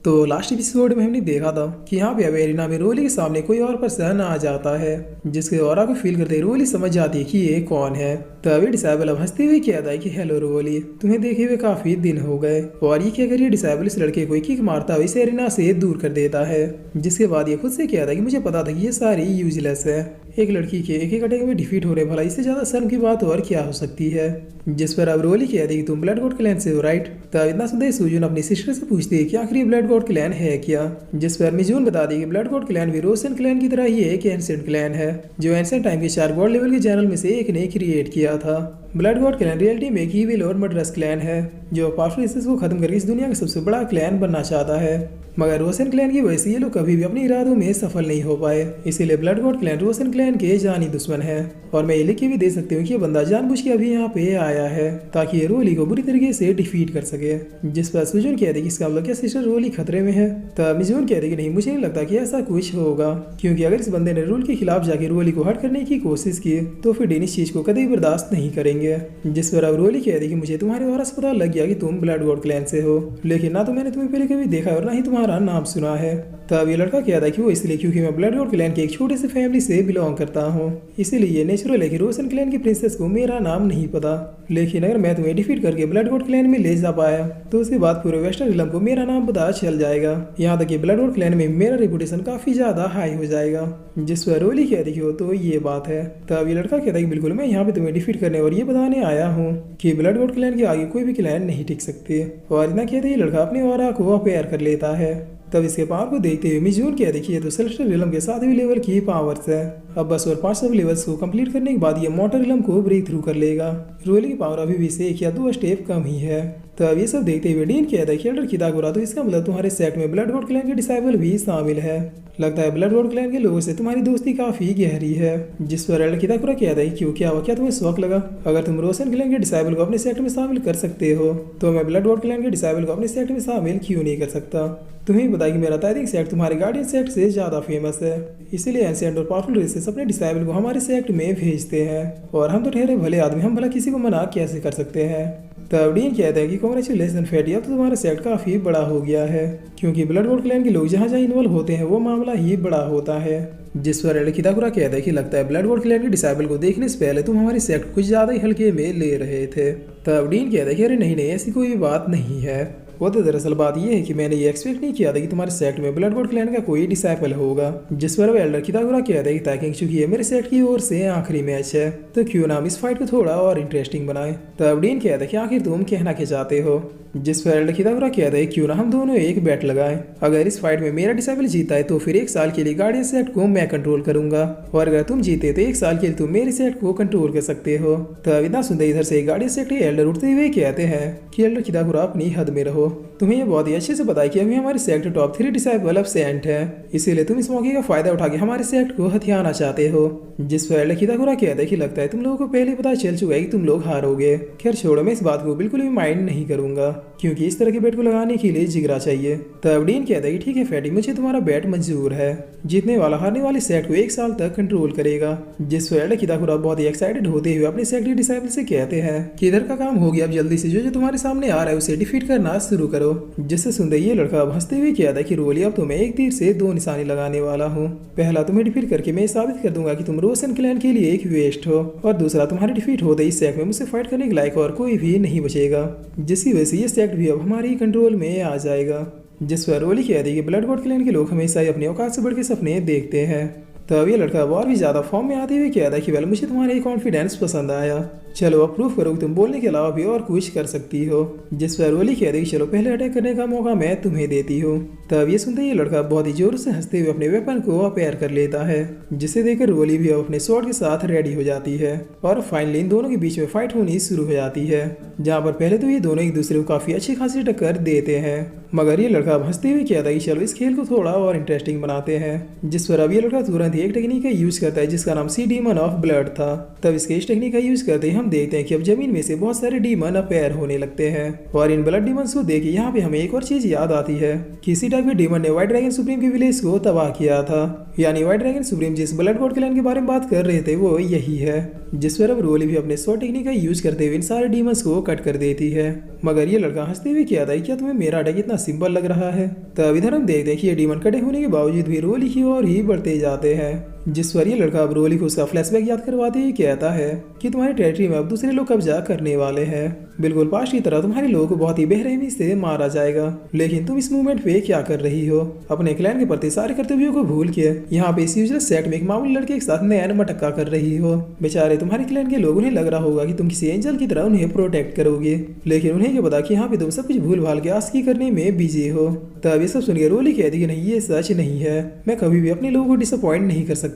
तो last episode में हमने देखा था कि यहाँ पे अवेरिना में रोली के सामने कोई और पर्सन आ जाता है, जिसके ऑरा को फील करते ही रोली समझ जाती है कि ये कौन है। तभी डिसेबल अब हंसते हुए कहता है कि हेलो रोली, तुम्हें देखे हुए काफी दिन हो गए। और ये कहकर ये डिसेबल इस लड़के को एक किक मारता हुआ इसे अरेना से दूर कर देता है, जिसके बाद ये खुद से कहता है कि मुझे पता था कि ये सारी यूजलेस है। एक लड़की के एक एक अटैक में डिफीट हो रहे, भला इससे ज्यादा शर्म की बात और क्या हो सकती है। जिस पर अब रोली कहती है कि तुम ब्लड गॉड क्लैन से हो, राइट। तब इतना सुनते ही सुजून अपनी सिस्टर से पूछती है कि आखिर ये ब्लड गॉड क्लैन है क्या। जिस पर मिजून बता दी कि ब्लड गॉड क्लैन भी रोशन क्लैन की तरह ही एक एंशिएंट क्लैन है, जो एंशिएंट टाइम के 4 गॉड लेवल के जनरल में से एक ने क्रिएट किया था। ब्लड गॉड क्लैन रियलिटी में एक ईविल और मर्डरस क्लैन है, जो पावरफुल रेसेस को खत्म करके इस दुनिया का सबसे बड़ा क्लैन बनना चाहता है। मगर रोशन क्लैन की वजह से ये लोग कभी भी अपने इरादों में सफल नहीं हो पाए, इसीलिए ब्लड गॉड क्लैन रोशन क्लैन के जानी दुश्मन है। और मैं ये लिख के भी दे सकती हूँ कि ये बंदा जानबूझ के अभी यहाँ पे आया है ताकि ये रोली को बुरी तरीके से डिफीट कर सके। जिस पर सुजून कहते कि इसका मतलब क्या सिस्टर रोली खतरे में है। तब मिजून कहते कि नहीं, मुझे नहीं लगता कि ऐसा कुछ होगा, क्योंकि अगर इस बंदे ने रूल के खिलाफ जाके रोली को हट करने की कोशिश की तो फिर डेन इस चीज को कभी बर्दाश्त नहीं करेंगे। जिस पर अब रोली कहती कि मुझे तुम्हारे और पता लग गया कि तुम ब्लड गॉड क्लैन से हो, लेकिन ना तो मैंने तुम्हें पहले कभी देखा और ना ही तुम्हारा नाम सुना है। तब ये लड़का कहता है कि वो इसलिए क्योंकि मैं ब्लड गॉड क्लैन के एक छोटे से फैमिली से बिलोंग करता हूँ, इसीलिए ये नेचुरल है कि रोशन क्लैन की प्रिंसेस को मेरा नाम नहीं पता। लेकिन अगर मैं तुम्हें डिफीट करके ब्लड गॉड क्लैन में ले जा पाया तो उसके बाद पूरे वेस्टर्न रिलम को मेरा नाम पता चल जाएगा, यहाँ तक कि ब्लड गॉड क्लैन में मेरा रेपुटेशन काफी ज्यादा हाई हो जाएगा। जिस पर रोली कहती हो तो ये बात है। तब ये लड़का कहता है कि बिल्कुल, मैं यहाँ पे तुम्हें डिफीट करने और ये बताने आया हूँ कि ब्लड गॉड क्लैन के आगे कोई भी क्लैन नहीं टिक सकते। और इतना कहते ही लड़का अपने ऑरा को अपेयर कर लेता है। तब इसके पावर को देखते हुए मिजून कहते कि ये तो सेलेस्टियल रिलम के 7वीं लेवल की पावर्स है। अब बस और 5 सब लेवल्स को कंप्लीट करने के बाद ये मॉर्टल रिलम को ब्रेक थ्रू कर लेगा। रोली की पावर अभी भी से 1 या 2 स्टेप कम ही है। तब ये सब देखते हुए डीन कहता है कि एल्डर कितागोरा, तो इसका मतलब तुम्हारे सेट में ब्लड गॉड क्लैन के डिसाइबल भी शामिल है। लगता है ब्लड गॉड क्लैन के लोगों से तुम्हारी दोस्ती काफी गहरी है। जिस पर एल्डर कितागोरा कहता है क्यों, क्या हुआ, क्या तुम्हें शौक लगा? अगर तुम रोशन क्लैन के डिसाइबल को अपने सेट में शामिल कर सकते हो तो मैं ब्लड गॉड क्लैन के डिसाइबल को अपने सेट में शामिल क्यों नहीं कर सकता? तुम्हें पता है कि मेरा ताइदिक सेट तुम्हारे गार्डियन सेट से ज्यादा फेमस है, इसीलिए एंशिएंट और पावरफुल रेसेस अपने डिसाइबल को हमारे सेट में भेजते हैं। और हम तो ठहरे भले आदमी, हम भला किसी को मना कैसे कर सकते हैं? तब डीन कहता है कि कांग्रेचुलेशन फैटी, अब तो तुम्हारा सेट काफी बड़ा हो गया है, क्योंकि ब्लड गॉड क्लैन के लोग जहाँ जहाँ इन्वॉल्व होते हैं वो मामला ही बड़ा होता है। जिस पर एल्डर कितागोरा कहता है कि लगता है ब्लड गॉड क्लैन के डिसाइबल को देखने से पहले तुम हमारे सेट कुछ ज्यादा ही हल्के में ले रहे थे। तब डीन कहता है कि अरे नहीं, ऐसी कोई बात नहीं है। वो तो दरअसल बात ये है कि मैंने ये एक्सपेक्ट नहीं किया था कि तुम्हारे सेट में ब्लड गॉड क्लैन का कोई डिसाइपल होगा। जिस पर एल्डर कितागोरा कहता है कि ताकि चूंकि ये मेरे सेट की ओर से आखिरी मैच है तो क्यों ना हम इस फाइट को थोड़ा और इंटरेस्टिंग बनाए। तब डीन कहता है कि आखिर तुम कहना क्या चाहते हो। जिस पर एल्डर कितागोरा कहता है क्यों ना हम दोनों एक बैट लगाएं। अगर इस फाइट में मेरा डिसाइबल जीता है तो फिर 1 साल के लिए गार्डियन सेट को मैं कंट्रोल करूंगा, और अगर तुम जीते तो 1 साल के लिए तुम मेरे सेट को कंट्रोल कर सकते हो। तब इतना सुनते इधर से गार्डियन सेट के एल्डर उठते हुए कहते हैं कि एल्डर कितागोरा अपनी हद में रहो, तुम्हें ये बहुत ही अच्छे से पता है कि अभी हमारे सेक्टर टॉप 3 डिसाइबल एब्सेंट है, इसीलिए तुम इस मौके का फायदा उठा के हमारे सेक्ट को हथियाना चाहते हो। जिस पर एल्डर कितागोरा कहता है कि लगता है तुम लोगों को पहले पता चल चुका है कि तुम लोग हारोगे। खैर छोड़ो, मैं इस बात को बिल्कुल भी माइंड नहीं करूंगा, क्योंकि इस तरह के बैट को लगाने के लिए जिगरा चाहिए। तब डीन कहता है कि ठीक है फैटी, मुझे तुम्हारा बैट मंजूर है। जीतने वाला हारने वाले सेट को 1 साल तक कंट्रोल करेगा। जिस पर एल्डर कितागोरा बहुत ही एक्साइटेड होते हुए अपने सेक्ट डिसाइबल से कहते हैं कि इधर का काम हो गया, अब जल्दी से जो तुम्हारे सामने आ रहा है उसे डिफीट करना शुरू करो। जिससे सुनते ये लड़का अब हंसते हुए कहता है कि रोली, अब तो मैं एक तीर से 2 निशाने लगाने वाला हूँ। पहला, तुम्हें डिफीट करके मैं साबित कर दूंगा कि तुम रोशन क्लैन के लिए एक वेस्ट हो, और दूसरा, तुम्हारे डिफीट होते ही सेक्ट में मुझसे फाइट करने के लायक और कोई भी नहीं बचेगा, जिसकी वजह से ये सेक्ट भी अब हमारी कंट्रोल में आ जाएगा। जिस पर रोली कहती है कि ब्लड गॉड क्लैन के लोग हमेशा ही अपने औकात से बढ़ के सपने देखते हैं। तब ये लड़का और भी ज्यादा फॉर्म में आते हुए कहता है कि वेल, मुझे तुम्हारा कॉन्फिडेंस पसंद आया, चलो अब प्रूफ करो कि तुम बोलने के अलावा भी और कुछ कर सकती हो। जिस पर रोली कहती है चलो पहले अटैक करने का मौका मैं तुम्हें देती हूँ। तब ये सुनते ही लड़का बहुत ही जोर से हंसते हुए अपने वेपन को अपेयर कर लेता है, जिसे देखकर रोली भी अब अपने स्वॉर्ड के साथ रेडी हो जाती है। और फाइनली इन दोनों के बीच में फाइट होनी शुरू हो जाती है, जहाँ पर पहले तो ये दोनों एक दूसरे को काफी अच्छी खासी टक्कर देते हैं, मगर ये लड़का अब हंसते हुए कहता है कि चलो इस खेल को थोड़ा और इंटरेस्टिंग बनाते हैं। जिस पर अब ये लड़का तुरंत ही एक टेक्निक का यूज करता है जिसका नाम सी डीमन ऑफ ब्लड था। तब इसके इस टेक्निक का यूज करते ही हम देखते हैं कि अब जमीन में से बहुत सारे डीमन अपीयर होने लगते हैं और इन ब्लड डीमंस को देख के यहाँ पे हमें एक और चीज याद आती है। किसी टाइप के डीमन ने व्हाइट ड्रैगन सुप्रीम के विलेज को तबाह किया था, यानी व्हाइट ड्रैगन सुप्रीम जिस ब्लड गॉड क्लैन के बारे में बात कर रहे थे वो यही है, जिस पर अब रोली भी अपने स्वॉर्ड टेक्निक का यूज करते हुए इन सारे डीमंस को कट कर देती है। मगर ये लड़का हंसते हुए कहता है क्या तुम्हें मेरा अटैक इतना सिंपल लग रहा है। तब इधर हम देखते हैं कि ये डीमन कटे होने के बावजूद भी रोली की ओर ही बढ़ते जाते हैं, जिस पर ये लड़का अब रोली को उसका फ्लैशबैक याद करवाते हुए कहता है कि तुम्हारी टेरिटरी में अब दूसरे लोग कब्जा करने वाले हैं, बिल्कुल पास्ट की तरह तुम्हारे लोगों को बहुत ही बेरहमी से मारा जाएगा, लेकिन तुम इस मूवमेंट पे क्या कर रही हो, अपने क्लैन के प्रति सारे कर्तव्यों को भूल के यहाँ पे इस यूजलेस सेट में एक मामूली लड़के के साथ नैन मटक्का कर रही हो। बेचारे तुम्हारे क्लैन के लोग, उन्हें लग रहा होगा कि तुम किसी एंजल की तरह उन्हें प्रोटेक्ट करोगे, लेकिन उन्हें क्या पता कि यहाँ पे तुम सब कुछ भूल भाल के आस्की करने में बिजी हो। तब ये सब सुनकर रोली कहती कि नहीं, ये सच नहीं है, मैं कभी भी अपने लोगों को डिसअपॉइंट नहीं कर सकती।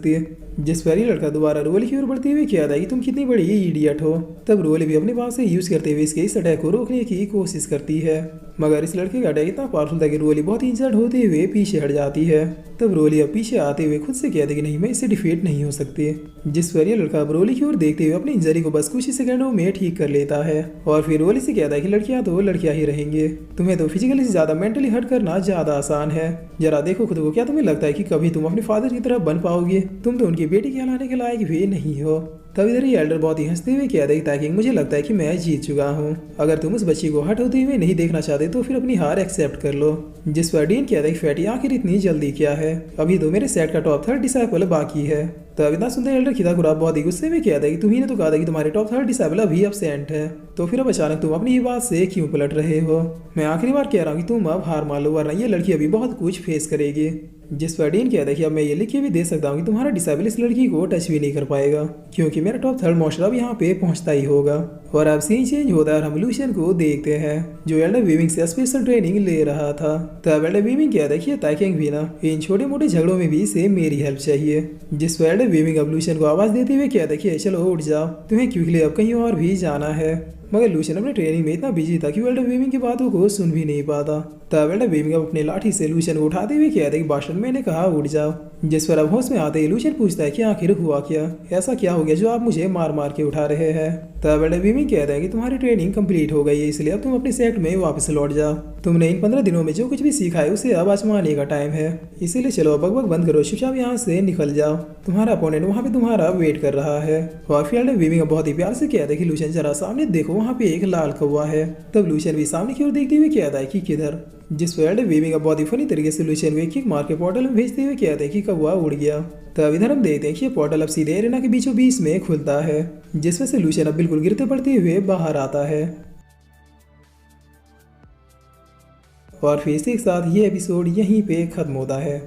जिस पर ये लड़का दोबारा रोली की ओर बढ़ते हुए कहता है कि तुम कितनी बड़ी इडियट हो। तब रोली भी अपने पास से यूज करते हुए इसके इस अटैक को रोकने की कोशिश करती है, मगर इस लड़के का अटैक इतना पावरफुल था कि रोली बहुत इंजर्ड होते हुए पीछे हट जाती है। तब रोली अब पीछे आते हुए खुद से कहते कि नहीं, मैं इससे डिफीट नहीं हो सकती। जिस पर ये लड़का अब रोली की ओर देखते हुए अपनी इंजरी को बस कुछ ही सेकंडों में ठीक कर लेता है और फिर रोली से कहता है कि लड़कियां तो लड़कियां ही रहेंगे, तुम्हें तो फिजिकली से ज्यादा मेंटली हर्ट करना ज्यादा आसान है। जरा देखो खुद को, क्या तुम्हें लगता है कि कभी तुम अपने फादर की तरह बन पाओगे? तुम तो उनकी बेटी कहलाने के लायक भी नहीं हो। तब इधर ये एल्डर बहुत ही हंसते हुए कहता है ताकि मुझे लगता है कि मैं जीत चुका हूँ, अगर तुम उस बच्ची को हर्ट होते हुए नहीं देखना चाहते तो फिर अपनी हार एक्सेप्ट कर लो। जिस पर डीन कहता है कि फैटी आखिर इतनी जल्दी क्या है, अभी तो मेरे सेट का टॉप 3rd डिसाइपल बाकी है। तब इतना सुनते एल्डर खिदाकुरा बहुत ही गुस्से में कहता है कि तुम्ही ने तो कहा था कि तुम्हारे टॉप 3rd डिसाइपल अभी एब्सेंट है, तो फिर अब अचानक तुम अपनी ही बात से क्यों पलट रहे हो? मैं आखिरी बार कह रहा हूँ कि तुम अब हार मान लो, वरना ये लड़की अभी बहुत कुछ फेस करेगी। जिस पर डीन कहता है कि अब मैं ये लिख के भी दे सकता हूँ कि तुम्हारा डिसेबल इस लड़की को टच भी नहीं कर पाएगा, क्योंकि मेरा टॉप 3rd मॉन्स्टर अब यहाँ पे पहुँचता ही होगा। और अब सीन चेंज होता है और हम लूशियन को देखते हैं जो एल्डर वीविंग से स्पेशल ट्रेनिंग ले रहा था। तब एल्डर वीविंग कहता है कि ताइकेंग भी ना, इन छोटे मोटे झगड़ों में भी से मेरी हेल्प चाहिए। जिस पर एल्डर वीविंग अब लूशियन को आवाज देते हुए कहता है कि चलो उठ जाओ, तुम्हें क्विकली अब कहीं और भी जाना है। मगर लूशियन अपने ट्रेनिंग में इतना बिजी था कि वो एल्डर वीविंग की बातों को सुन भी नहीं पाता। तब एल्डर वीविंग अब अपने लाठी से लूशियन को उठाते हुए कहता है कि बास्टर्ड, मैंने कहा उठ जाओ। जिस पर अब होश में आते ही लूशियन पूछता है कि आखिर हुआ क्या, ऐसा क्या हो गया जो आप मुझे मार मार के उठा रहे हैं? तब एल्डर वीविंग कहता है कि तुम्हारी ट्रेनिंग कंप्लीट हो गई है, इसलिए अब तुम अपने सेट में वापस लौट जाओ। तुमने इन 15 दिनों में जो कुछ भी सीखा है उसे अब आजमाने का टाइम है, इसीलिए चलो बकबक बंद करो, चुपचाप यहाँ से निकल जाओ, तुम्हारा अपोनेंट वहाँ पे तुम्हारा वेट कर रहा है। और फिर एल्डर वीविंग बहुत ही प्यार से कहता है कि लूशियन जरा सामने देखो, वहाँ पे एक लाल कौवा है। तब लूशियन भी सामने की ओर देखते हुए कहता है कि किधर? जिस पर एल्डर वीविंग बहुत ही फनी तरीके से लूशियन को एक किक मार के पोर्टल में भेजते हुए कहते हैं कि कौवा उड़ गया। तब इधर हम देखते हैं कि ये पोर्टल अब सीधे एरेना के बीचों बीच में खुलता है, जिसमें से लूशियन अब बिल्कुल गिरते पड़ते हुए बाहर आता है। और फिर इसी के साथ ये एपिसोड यहीं पे खत्म होता है।